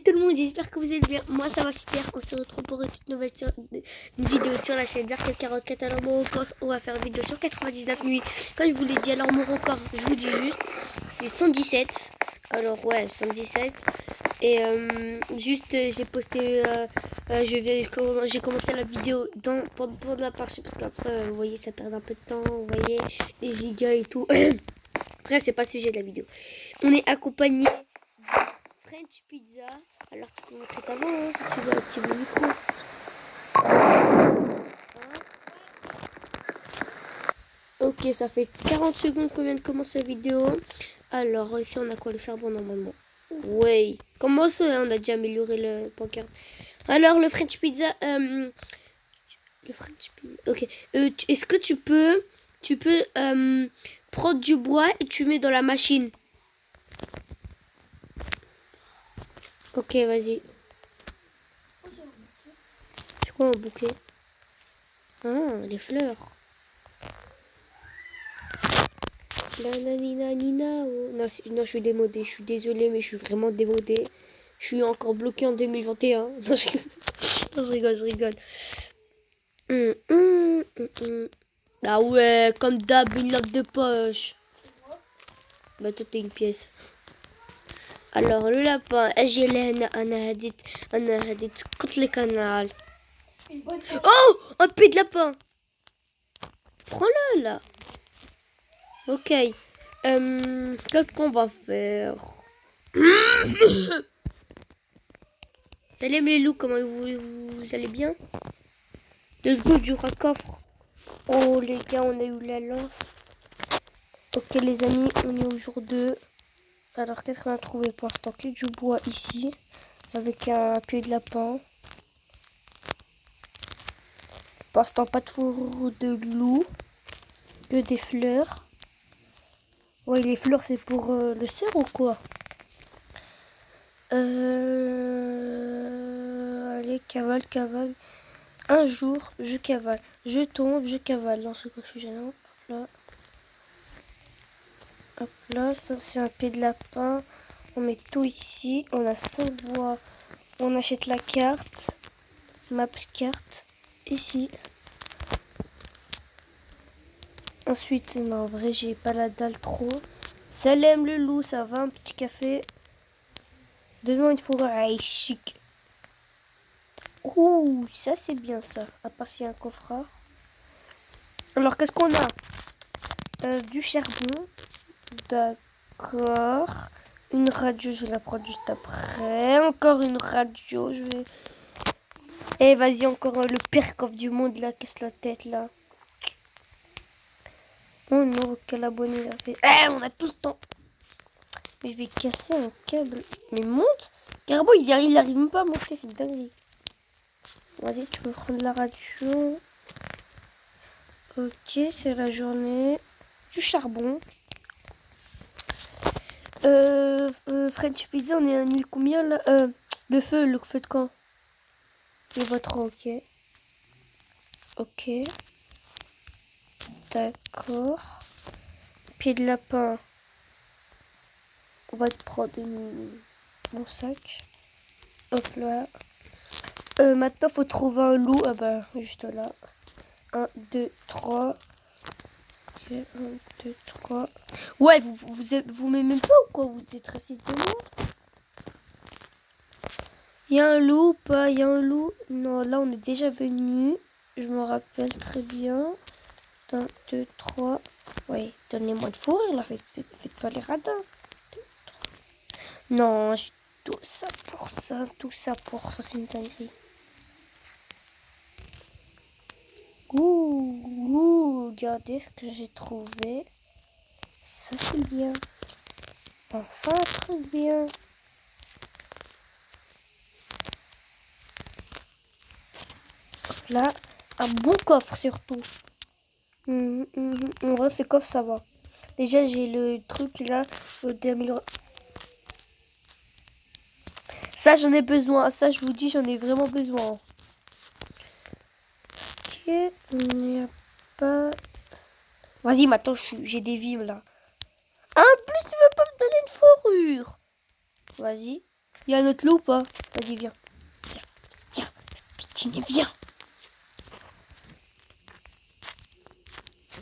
tout le monde, j'espère que vous êtes bien. Moi ça va super, on se retrouve pour une toute nouvelle une vidéo sur la chaîne Zark44. Alors mon record, on va faire une vidéo sur 99 nuits. Comme je vous l'ai dit, alors mon record, je vous dis juste, c'est 117. Alors ouais, 117. Et juste j'ai posté, j'ai commencé la vidéo pendant la partie parce qu'après vous voyez ça perd un peu de temps, vous voyez les gigas et tout. Après c'est pas le sujet de la vidéo. On est accompagné French Pizza. Alors tu peux montrer ta voix hein, si tu veux activer le micro. Ok, ça fait 40 secondes qu'on vient de commencer la vidéo. Alors ici on a quoi, le charbon normalement. Oui. Comment ça on a déjà amélioré le pancarte. Alors le French Pizza. Le French Pizza. Ok. Est-ce que tu peux prendre du bois et tu mets dans la machine. Ok, vas-y. C'est quoi un bouquet? Ah, les fleurs. Nananina. Non, non, je suis démodée. Je suis désolée, mais je suis vraiment démodée. Je suis encore bloquée en 2021. Non, je rigole. Ah ouais, comme d'hab, une lampe de poche. Bah toi t'es une pièce. Alors le lapin, أجل أنا هديت قتل القناة. Oh, un pied de lapin. Prends-le là. Ok. Qu'est-ce qu'on va faire? Salut les loups, comment vous allez bien? Let's go du coffre. Oh les gars, on a eu la lance. Ok les amis, on est au jour 2. Alors qu'est-ce qu'on a trouvé pour l'instant? Clé du bois ici. Avec un pied de lapin. Pour l'instant pas de fourreau de loup. Que des fleurs. Ouais les fleurs c'est pour le cerf ou quoi? Allez, cavale. Un jour, je cavale. Je tombe, je cavale. Non, c'est quoi, je suis gênant. Hop là, ça c'est un pied de lapin. On met tout ici. On a 5 bois. On achète la carte. Map carte. Ici. Ensuite, non, en vrai, j'ai pas la dalle trop. Salam le loup, ça va, un petit café. Demain, une forêt chic. Ouh, ça c'est bien ça. À part s'il y a un coffrard. Alors, qu'est-ce qu'on a? Du charbon. D'accord. Une radio, je la prends juste après. Encore une radio, je vais... Eh, vas-y, encore le pire coffre du monde, là. Casse la tête, là. Oh non, quel abonné il a fait. Eh, on a tout le temps. Mais je vais casser un câble. Mais monte. Carbo, il arrive même pas à monter, c'est dingue. Vas-y, tu peux prendre la radio. Ok, c'est la journée. Du charbon. French Pizza, on est à nuit combien là? Le feu de camp. Et votre ok. Ok. D'accord. Pied de lapin. On va te prendre mon sac. Hop là. Maintenant, faut trouver un loup. Ah bah, juste là. 1, 2, 3. Ok, 1, 2, 3. Ouais, vous m'aimez pas ou quoi? Vous êtes raciste de moi? Il y a un loup ou pas? Il y a un loup? Non, là, on est déjà venu. Je me rappelle très bien. 1, 2, 3. Ouais, donnez-moi de fourrure, là. Faites pas les radins. 2, 3. Non, j'ai tout ça pour ça. C'est une dinguerie. Ouh, regardez ce que j'ai trouvé. Ça, c'est bien. Enfin, un truc bien. Là, un bon coffre surtout. En vrai, ce coffre, ça va. Déjà, j'ai le truc là d'améliorer. Ça, j'en ai besoin. Ça, je vous dis, j'en ai vraiment besoin. Ok, il n'y a pas... Vas-y, maintenant, j'ai des vimes là. En plus, tu veux pas me donner une fourrure? Vas-y. Il y a un autre loup ou pas? Vas-y, viens. Viens, viens. Pitini, viens.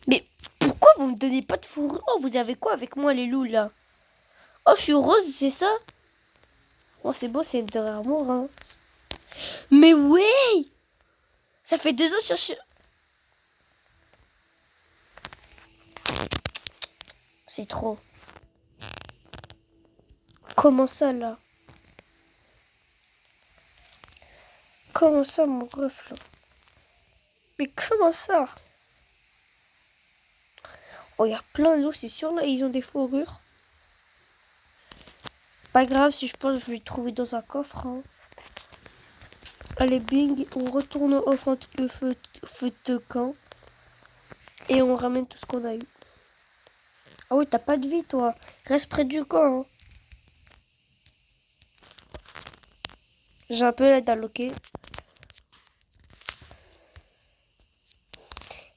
Mais pourquoi vous me donnez pas de fourrure? Vous avez quoi avec moi, les loups, là? Oh, je suis rose, c'est ça? Oh, c'est bon, c'est une de amour, hein. Mais ouais! Ça fait 2 ans que je cherche... C'est trop. Comment ça, là? Comment ça, mon ref, là? Mais comment ça? Oh, il y a plein de loups, c'est sûr, là, ils ont des fourrures. Pas grave, si je pense, je vais trouver dans un coffre, hein. Allez, bing, on retourne au feu de camp. Et on ramène tout ce qu'on a eu. Ah oui, t'as pas de vie, toi. Reste près du camp, hein. J'ai un peu la dalle, ok.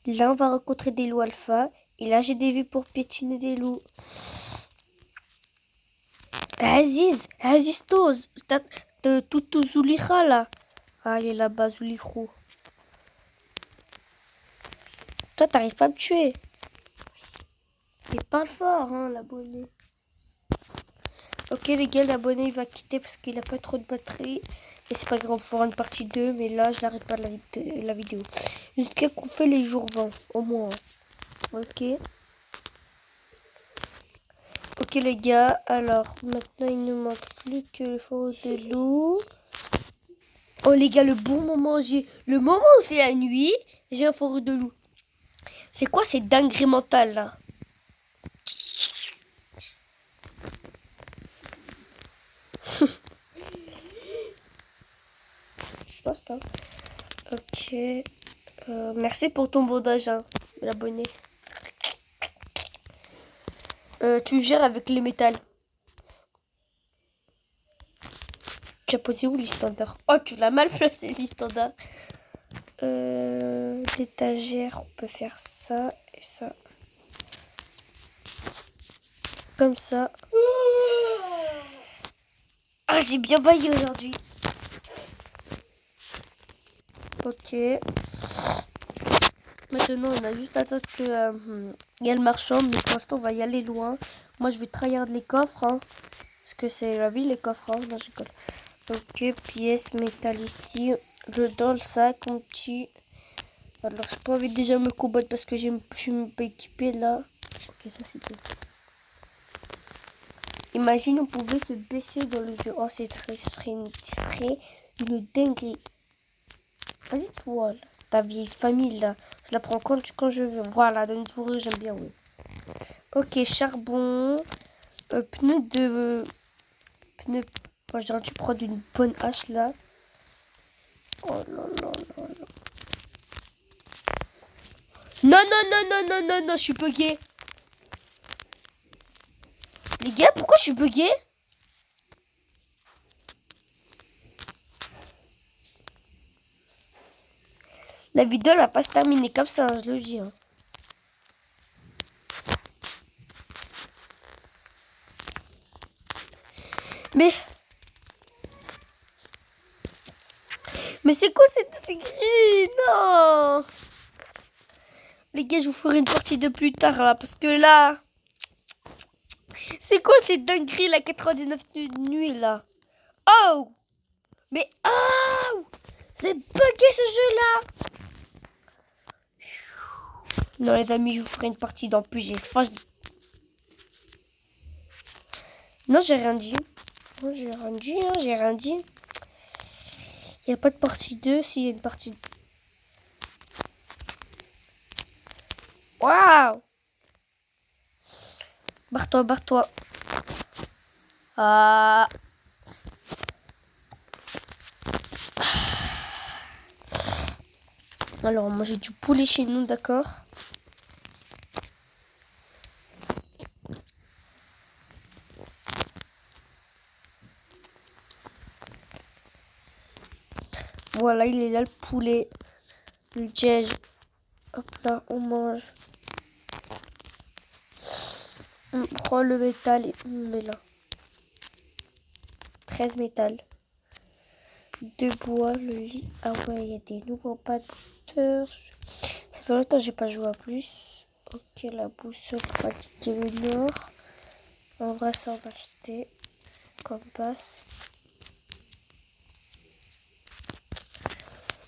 Là, on va rencontrer des loups alpha. Et là, j'ai des vues pour piétiner des loups. Aziz Toz. Tout Zulika, là. Ah, il est là-bas, Zulikrou. Toi, t'arrives pas à me tuer. Il parle fort, hein, l'abonné. Ok, les gars, l'abonné, il va quitter parce qu'il a pas trop de batterie. Et c'est pas grave, on fera une partie 2. Mais là, je l'arrête pas la vidéo. Jusqu'à qu'on fait les jours 20, au moins. Ok. Ok, les gars. Alors, maintenant, il ne manque plus que le forêt de loup. Oh, les gars, le bon moment, le moment où c'est la nuit, j'ai un forêt de loup. C'est quoi ces dingueries mentales, là? Poste, hein. Ok. Merci pour ton bandage, hein, l'abonné. Tu gères avec les métals. Tu as posé où l'istandard? Oh, tu l'as mal placé l'istandard. L'étagère, on peut faire ça et ça. Comme ça. Ah, j'ai bien baillé aujourd'hui. Ok. Maintenant, on a juste à attendre que y a le marchand, mais pour l'instant, on va y aller loin. Moi, je vais tryhard les coffres, hein, parce que c'est la vie, les coffres. Hein. Non, je rigole. Ok, pièce, métal ici. Dans le sac, mon petit. Alors, j'ai pas envie de déjà me combattre parce que je suis pas équipée là. Ok, ça c'est bien. Imagine, on pouvait se baisser dans le jeu. Oh, serait une dinguerie. Vas-y, toi, là. Ta vieille famille là. Je la prends quand je veux. Voilà, dans une fourrure, j'aime bien, oui. Ok, charbon. Pneu de. Pneu. Moi, j'aurais dû prendre une bonne hache là. Oh là là là là. Non, non, non, non, non, non, non, je suis bugué. Les gars, pourquoi je suis bugué? La vidéo elle va pas se terminer comme ça, hein, je le dis. Hein. Mais c'est quoi cette gris? Non. Les gars, je vous ferai une partie de plus tard là, parce que là... C'est quoi cette dinguerie, la 99 nuit là? Oh! Mais oh! C'est bugué ce jeu là! Non les amis, je vous ferai une partie d'en plus, j'ai faim. Non, j'ai rien dit. Non, j'ai rien dit, hein, j'ai rien dit. Il n'y a pas de partie 2, s'il y a une partie... Waouh! Barre-toi, barre-toi. Ah... Alors, moi j'ai du poulet chez nous, d'accord? Voilà, il est là le poulet. Le diège. Hop là, on mange. On prend le métal et on met là. 13 métal. 2 bois, le lit. Ah ouais, il y a des nouveaux pads boosters. Ça fait longtemps que j'ai pas joué à plus. Ok, la boussole pour indiquer le nord. En vrai, ça on va acheter. Compass.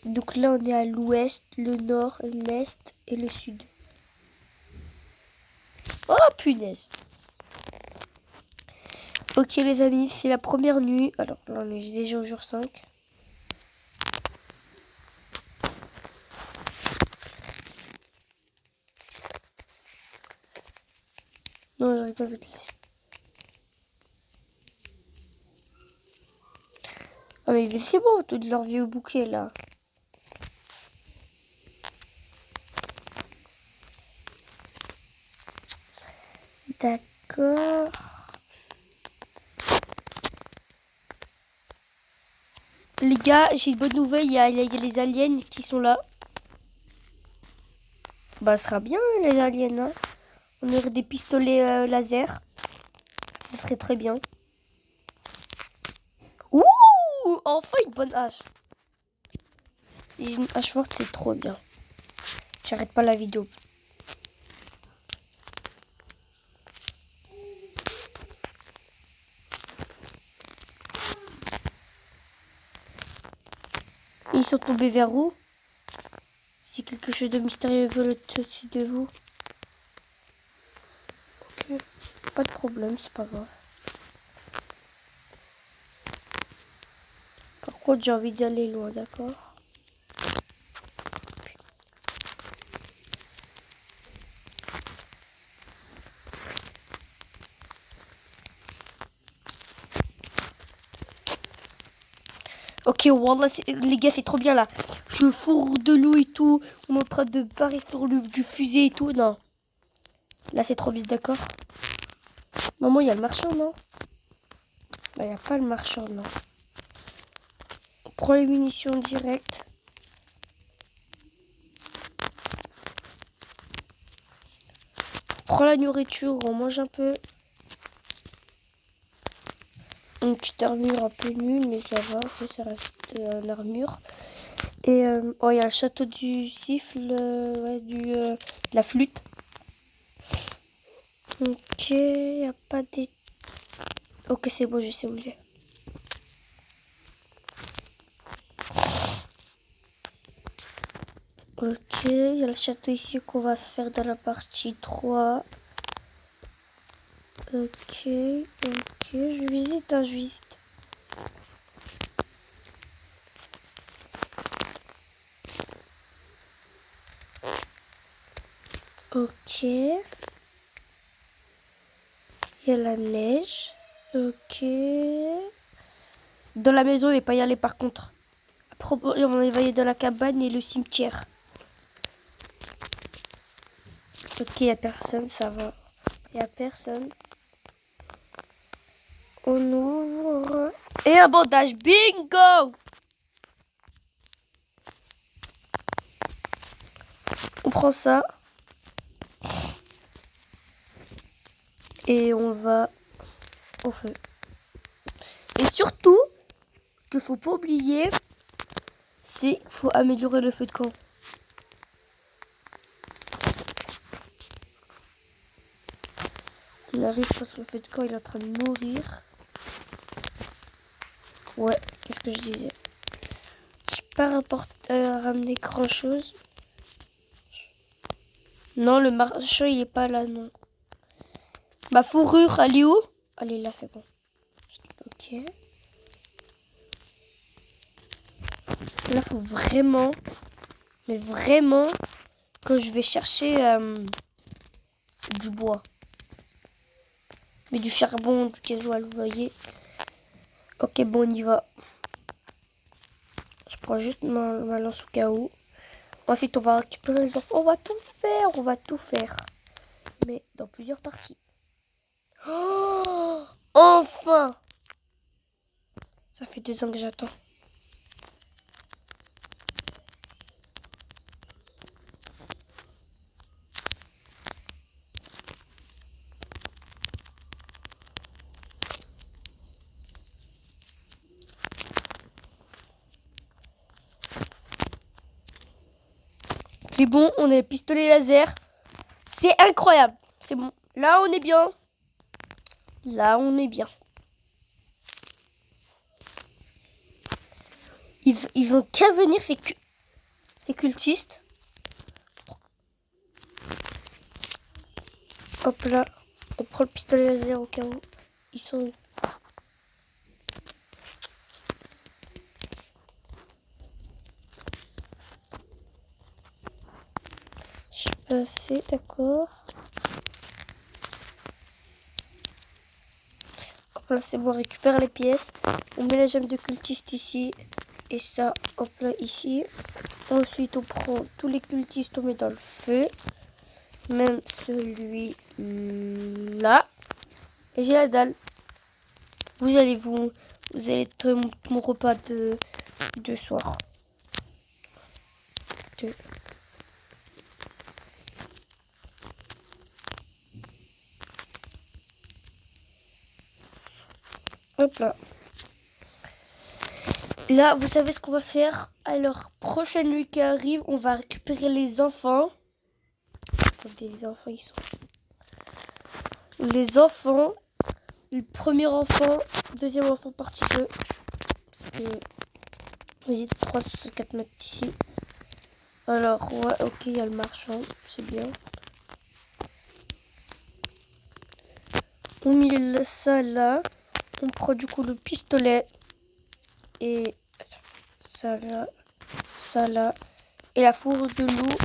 Donc là, on est à l'ouest, le nord, l'est et le sud. Oh punaise! Ok les amis, c'est la première nuit. Alors là, on est déjà au jour 5. Non, je rigole, je vais te laisser. Ah mais c'est bon, tout de leur vieux bouquet là. D'accord. Les gars, j'ai une bonne nouvelle, il y a les aliens qui sont là. Bah, ce sera bien les aliens, hein. On aurait des pistolets laser. Ce serait très bien. Ouh! Enfin une bonne hache. Et une hache forte, c'est trop bien. J'arrête pas la vidéo. Ils sont tombés vers où? Si quelque chose de mystérieux veut au-dessus de vous. Ok, pas de problème, c'est pas grave. Par contre, j'ai envie d'aller loin, d'accord? Ok, voilà, les gars, c'est trop bien là. Je fourre de l'eau et tout. On est en train de barrer sur du fusée et tout. Non. Là, c'est trop bien, d'accord? Maman, il y a le marchand, non? Bah, il n'y a pas le marchand, non. On prend les munitions directes. On prend la nourriture, on mange un peu. Une petite armure un peu nulle, mais ça va. Ok, ça reste une armure. Et oh, il y a le château du siffle, ouais, de la flûte. Ok, il n'y a pas des... Ok, c'est bon, je sais où il est. Ok, il y a le château ici qu'on va faire dans la partie 3. Ok, je visite, hein, je visite. Ok. Il y a la neige. Ok. Dans la maison, il n'est pas y aller par contre. Après, on va aller dans la cabane et le cimetière. Ok, il n'y a personne, ça va. Il n'y a personne. On ouvre. Et un bandage. Bingo! On prend ça. Et on va au feu. Et surtout, qu'il faut pas oublier, c'est qu'il faut améliorer le feu de camp. On arrive parce que le feu de camp il est en train de mourir. Ouais, qu'est-ce que je disais? J'ai pas ramené grand chose. Non, le marchand il est pas là, non. Ma fourrure, elle est où? Elle est là, c'est bon. Ok. Là, faut vraiment, mais vraiment, que je vais chercher du bois. Mais du charbon, du gasoil, vous voyez. Ok, bon, on y va. Je prends juste ma lance au cas où. Ensuite, on va récupérer les enfants. On va tout faire, on va tout faire. Mais dans plusieurs parties. Oh, enfin! Ça fait 2 ans que j'attends. C'est bon, on a le pistolet laser. C'est incroyable. C'est bon. Là, on est bien. Là, on est bien. Ils ont qu'à venir, ces cultistes. Hop là. On prend le pistolet laser au cas où. Ils sont où? Je suis passé, d'accord. Hop là, c'est bon, on récupère les pièces. On met la gemme de cultiste ici. Et ça, hop là, ici. Ensuite, on prend tous les cultistes, on met dans le feu. Même celui-là. Et j'ai la dalle. Vous allez être mon repas de soir. Hop là. Là, vous savez ce qu'on va faire. Alors, prochaine nuit qui arrive, on va récupérer les enfants. Attendez, les enfants, ils sont... Les enfants. Le premier enfant. Deuxième enfant, partie 2. Vas-y, 364 mètres ici. Alors, ouais, ok, il y a le marchand. C'est bien. On met ça là. On prend du coup le pistolet. Et ça là. Ça là. Et la fourre de l'eau.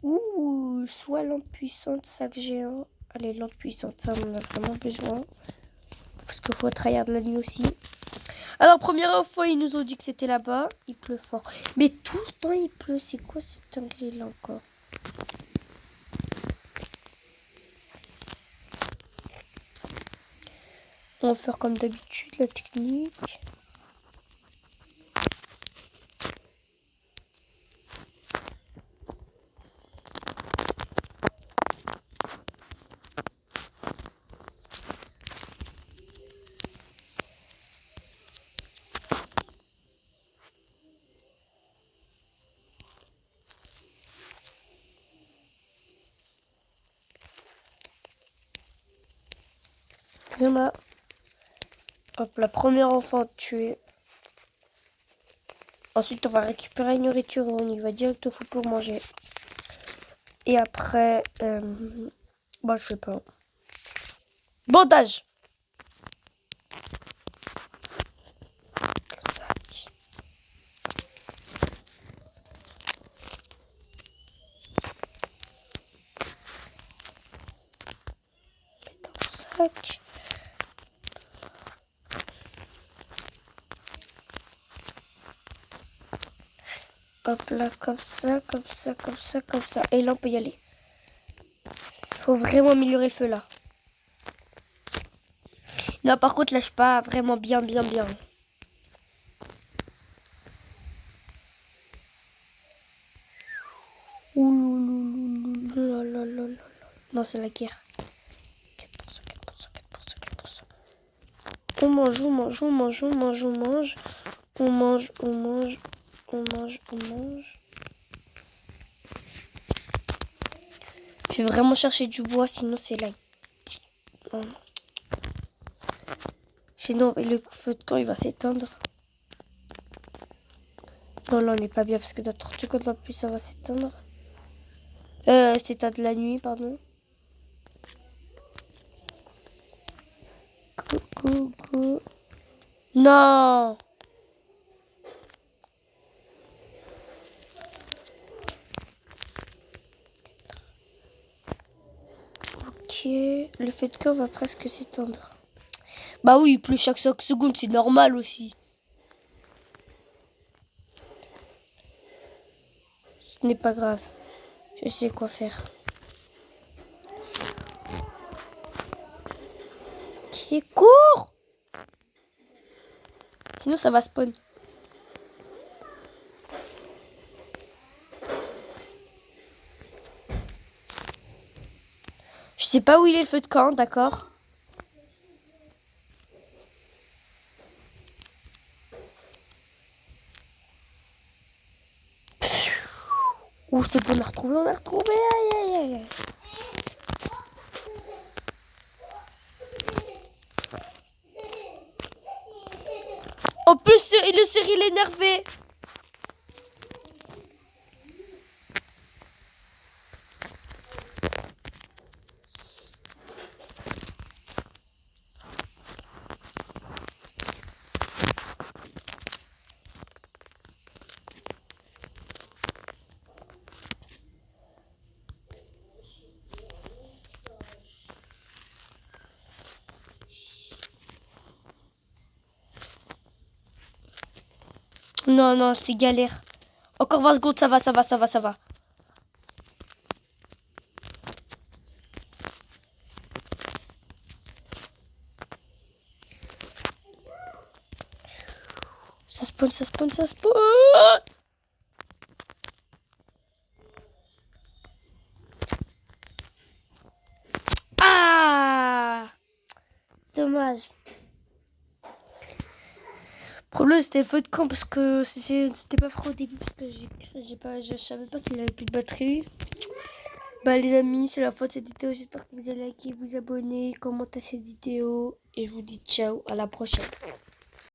Ouh, soit lampe puissante, sac géant. Allez, lampe puissante, ça on en a vraiment besoin. Parce qu'il faut trahir de la nuit aussi. Alors, première fois, ils nous ont dit que c'était là-bas. Il pleut fort. Mais tout le temps, il pleut. C'est quoi cette dinguerie là encore? On va faire comme d'habitude la technique. Voilà. Hop, la première enfant tuée. Ensuite, on va récupérer une nourriture et on y va direct au fou pour manger. Et après, bah, je sais pas. Bandage. Sac. Sac. Hop là, comme ça, comme ça, comme ça, comme ça. Et là, on peut y aller. Faut vraiment améliorer le feu là. Non, par contre, lâche pas vraiment bien, bien, bien. Non, c'est la guerre. 4%, 4%, 4%, 4%. On mange, on mange, on mange, on mange, on mange. On mange, on mange, on mange, on mange. Je vais vraiment chercher du bois, sinon c'est là. Sinon, le feu de camp, il va s'éteindre. Non, là, on n'est pas bien parce que dans 30 secondes en plus, ça va s'éteindre. S'éteindre la nuit, pardon. Coucou. Non! Ok, le feu de camp va presque s'éteindre. Bah oui, plus chaque 5 secondes, c'est normal aussi. Ce n'est pas grave. Je sais quoi faire. Qui court? Sinon, ça va spawn. Je sais pas où il est le feu de camp, d'accord? Oh, c'est bon, on a retrouvé, aïe, aïe, aïe. En plus, le Cyril est énervé. Non, non, c'est galère. Encore 20 secondes, ça va. Ça spawn. Ah! Dommage. Le problème c'était le feu de camp parce que c'était pas pro au début parce que je savais pas qu'il avait plus de batterie. Bah les amis, c'est la fin de cette vidéo. J'espère que vous allez liker, vous abonner, commenter cette vidéo. Et je vous dis ciao, à la prochaine.